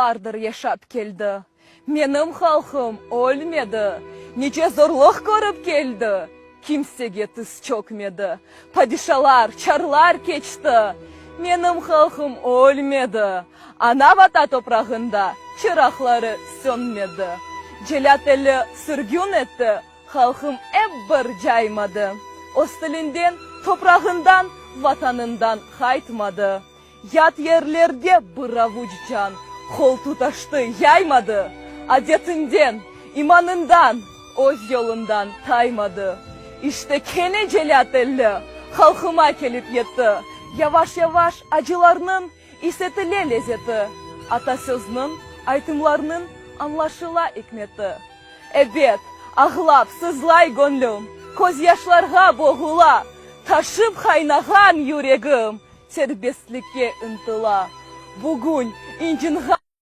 бардыр yaşap keldi. Menim halkım ölmedi. Nice zorluk görüp geldi. Kimsege tıs çökmedi. Padişalar, çarlar geçti. Menim halkım ölmedi. Ana vata toprağında çırakları sönmedi. Celateli sürgün etti. Halkım ebbir caymadı. Ostilinden, toprağından, vatanından kaytmadı. Yat yerlerde bir avuç can, kol tutaştı yaymadı. Adetinden, imanından, öz yolundan taymadı. İşte kene Celatelli halkıma kelip yetti. Yavaş yavaş acılarının isetile lezzeti. Atasözünün, aytımlarının anlaşıla hikmeti. Evet, ağlap sızlay gönlüm, gözyaşlarga boğula, taşıp kaynagan yüreğim, serbestlikке ıntıla. Bugün incin